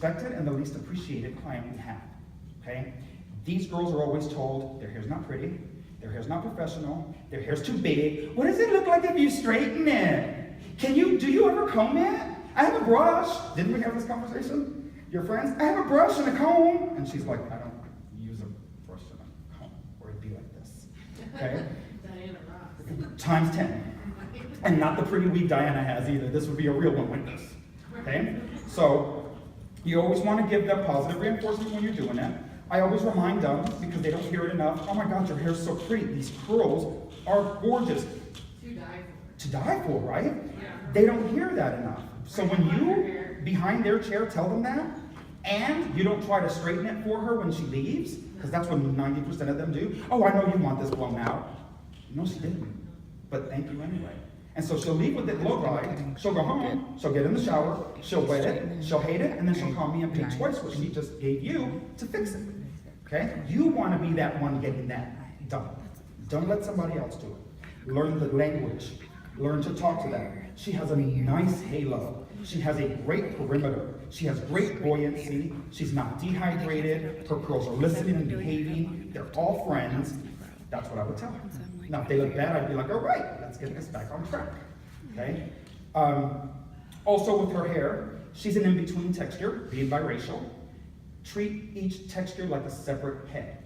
respected and the least appreciated client we have, okay? These girls are always told their hair's not pretty, their hair's not professional, their hair's too big. What does it look like if you straighten it? Do you ever comb it? I have a brush. Didn't we have this conversation? Your friends, I have a brush and a comb. And she's like, I don't use a brush and a comb, or it'd be like this, okay? Times 10. And not the pretty weave Diana has either. This would be a real one like this, okay? So you always want to give them positive reinforcement when you're doing it. I always remind them, because they don't hear it enough, oh my God, your hair's so pretty. These curls are gorgeous. To die for, right? Yeah. They don't hear that enough. So when you, behind their chair, tell them that, and you don't try to straighten it for her when she leaves, because that's what 90% of them do. Oh, I know you want this blown out. No, she didn't. But thank you anyway. And so she'll leave with it blow dried, she'll go home, she'll get in the shower, she'll wet it, she'll hate it, and then she'll call me and pay twice what she just gave you to fix it. Okay? You want to be that one getting that done. Don't let somebody else do it. Learn the language. Learn to talk to them. She has a nice halo. She has a great perimeter. She has great buoyancy. She's not dehydrated. Her curls are listening and behaving. They're all friends. That's what I would tell her. Now, if they look bad, I'd be like, all right, let's get this back on track. Okay? Also with her hair, she's an in-between texture, being biracial. Treat each texture like a separate head.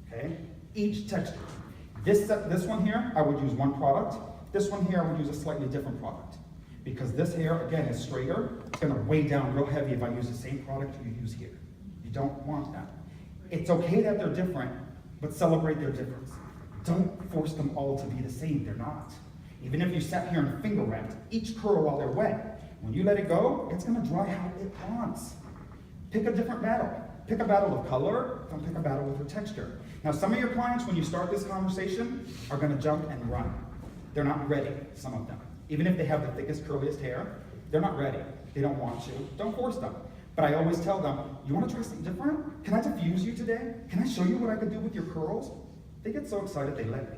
Okay? Each texture. This one here, I would use one product. This one here, I would use a slightly different product. Because this hair, again, is straighter. It's going to weigh down real heavy if I use the same product you use here. You don't want that. It's okay that they're different, but celebrate their difference. Don't force them all to be the same. They're not. Even if you sat here and finger wrapped each curl while they're wet, when you let it go, it's going to dry how it wants. Pick a different battle. Pick a battle of color, don't pick a battle with her texture. Now, some of your clients, when you start this conversation, are going to jump and run. They're not ready, some of them. Even if they have the thickest, curliest hair, they're not ready. They don't want to. Don't force them. But I always tell them, you want to try something different? Can I diffuse you today? Can I show you what I could do with your curls? They get so excited they let me.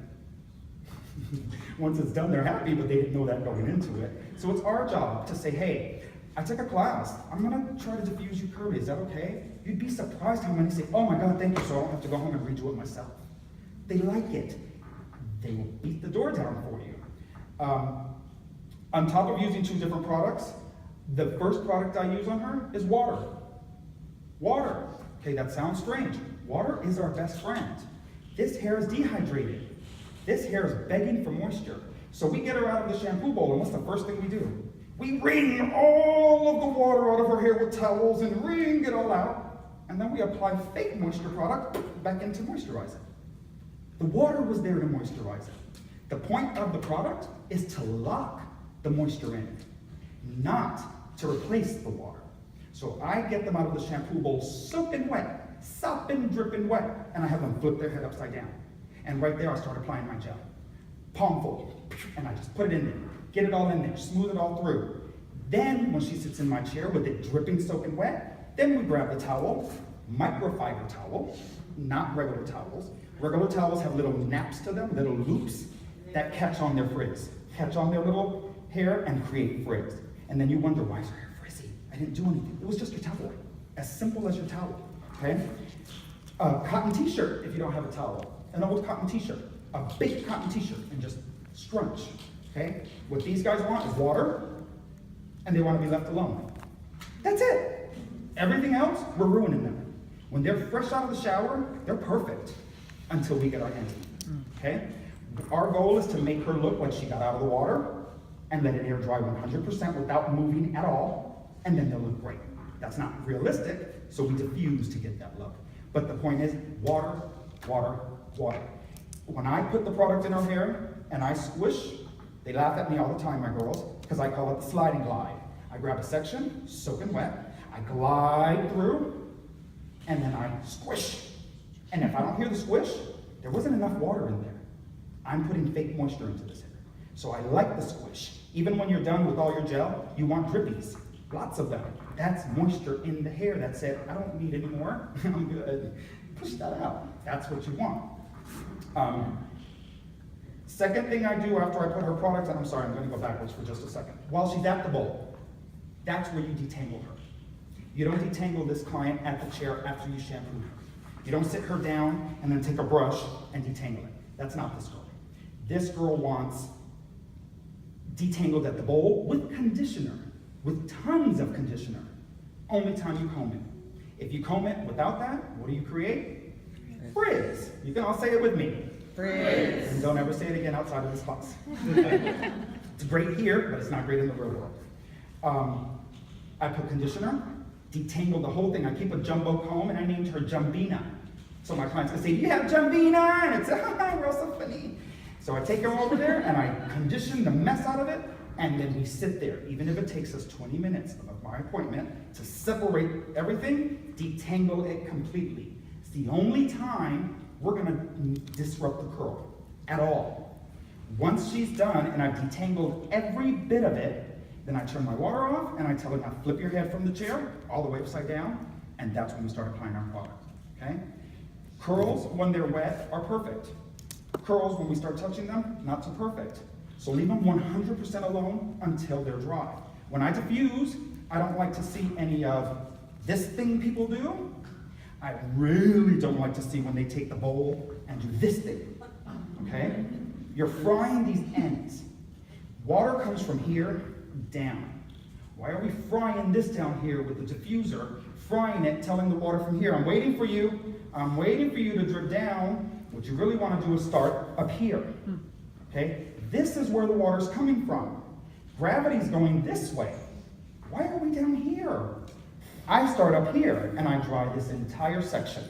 Once it's done, they're happy, but they didn't know that going into it. So it's our job to say, hey, I took a class. I'm going to try to diffuse you curly. Is that okay? You'd be surprised how many say, oh my God, thank you, so I don't have to go home and redo it myself. They like it. They will beat the door down for you. On top of using 2 different products, the first product I use on her is water. Water. Okay, that sounds strange. Water is our best friend. This hair is dehydrated. This hair is begging for moisture. So we get her out of the shampoo bowl, and what's the first thing we do? We wring all of the water out of her hair with towels and wring it all out, and then we apply fake moisture product back in to moisturize it. The water was there to moisturize it. The point of the product is to lock the moisture in, not to replace the water. So I get them out of the shampoo bowl soaking wet, sopping, dripping wet, and I have them flip their head upside down. And right there I start applying my gel. Palmful, and I just put it in there. Get it all in there, smooth it all through. Then, when she sits in my chair with it dripping, soaking wet, then we grab the towel, microfiber towel, not regular towels. Regular towels have little naps to them, little loops that catch on their frizz, catch on their little hair and create frizz. And then you wonder, why is her hair frizzy? I didn't do anything. It was just your towel. As simple as your towel, okay? A cotton t-shirt if you don't have a towel. An old cotton t-shirt, a big cotton t-shirt, and just scrunch. Okay? What these guys want is water, and they want to be left alone. That's it. Everything else, we're ruining them. When they're fresh out of the shower, they're perfect until we get our hands in them. Okay? Our goal is to make her look like she got out of the water and let it air dry 100% without moving at all, and then they'll look great. That's not realistic, so we diffuse to get that look. But the point is, water, water, water. When I put the product in her hair and I squish, they laugh at me all the time, my girls, because I call it the sliding glide. I grab a section, soaking wet, I glide through, and then I squish. And if I don't hear the squish, there wasn't enough water in there. I'm putting fake moisture into this hair. So I like the squish. Even when you're done with all your gel, you want drippies, lots of them. That's moisture in the hair that said, I don't need any more, I'm good. Push that out, that's what you want. Second thing I do after I put her product on, I'm sorry, I'm going to go backwards for just a second. While she's at the bowl, that's where you detangle her. You don't detangle this client at the chair after you shampoo her. You don't sit her down and then take a brush and detangle it. That's not this girl. This girl wants detangled at the bowl with conditioner, with tons of conditioner. Only time you comb it. If you comb it without that, what do you create? Frizz. You can all say it with me. Frizz. And don't ever say it again outside of this class. It's great here, but it's not great in the real world. I put conditioner, detangle the whole thing. I keep a jumbo comb, and I named her Jumbina. So my clients can say, "You have Jumbina," and it's, we're all so funny. So I take her over there, and I condition the mess out of it, and then we sit there, even if it takes us 20 minutes of my appointment, to separate everything, detangle it completely. It's the only time we're gonna disrupt the curl, at all. Once she's done, and I've detangled every bit of it, then I turn my water off, and I tell her, now flip your head from the chair, all the way upside down, and that's when we start applying our product, okay? Curls, when they're wet, are perfect. Curls, when we start touching them, not so perfect. So leave them 100% alone until they're dry. When I diffuse, I don't like to see any of this thing people do. I really don't like to see when they take the bowl and do this thing, okay? You're frying these ends. Water comes from here down. Why are we frying this down here with the diffuser, frying it, telling the water from here, I'm waiting for you to drip down. What you really want to do is start up here, okay? This is where the water's coming from. Gravity's going this way. Why are we down here? I start up here, and I dry this entire section.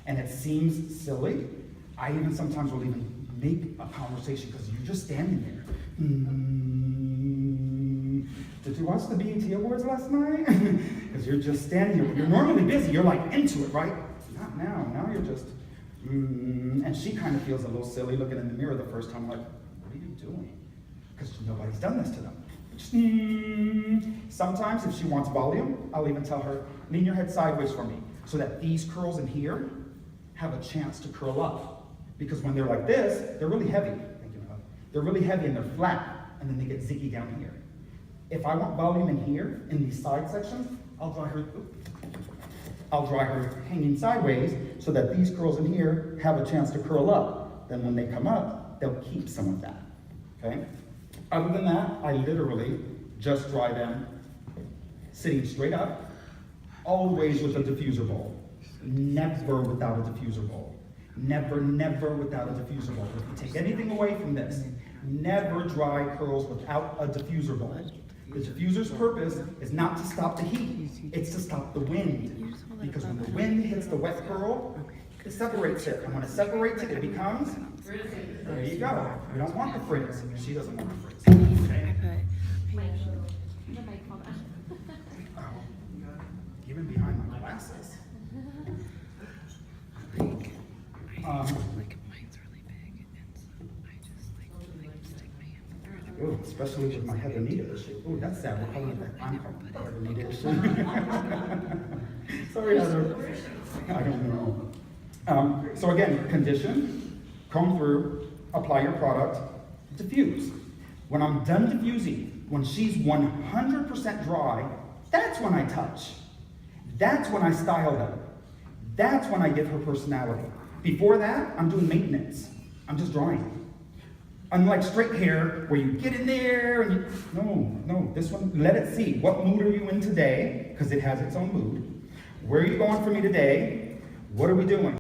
And it seems silly. I even sometimes will even make a conversation, because you're just standing there. Did you watch the BET Awards last night? Because you're just standing here. You're normally busy. You're like into it, right? Not now. Now you're just, and she kind of feels a little silly looking in the mirror the first time, like, what are you doing? Because nobody's done this to them. Sometimes if she wants volume, I'll even tell her, lean your head sideways for me, so that these curls in here have a chance to curl up. Because when they're like this, they're really heavy. They're really heavy and they're flat, and then they get ziggy down here. If I want volume in here, in these side sections, I'll dry her hanging sideways, so that these curls in here have a chance to curl up. Then when they come up, they'll keep some of that, okay? Other than that, I literally just dry them sitting straight up, always with a diffuser bowl. Never without a diffuser bowl. Never, never without a diffuser bowl. If you take anything away from this, never dry curls without a diffuser bowl. The diffuser's purpose is not to stop the heat, it's to stop the wind. Because when the wind hits the wet curl, it separates it. And when it separates it, it becomes, there you go. We don't want the frizz. She doesn't want the frizz. Okay? Oh, even behind my glasses. Mine's really big, and so I just stick my hand through it. Ooh, especially with my head and knee issue. Ooh, that's sad. We're calling it I'm calling it head and knee issue. Sorry, Heather. I don't know. So again, condition, comb through, apply your product, diffuse. When I'm done diffusing, when she's 100% dry, that's when I touch. That's when I style them. That's when I give her personality. Before that, I'm doing maintenance. I'm just drawing. Unlike straight hair, where you get in there and no, this one, let it see. What mood are you in today? Because it has its own mood. Where are you going for me today? What are we doing?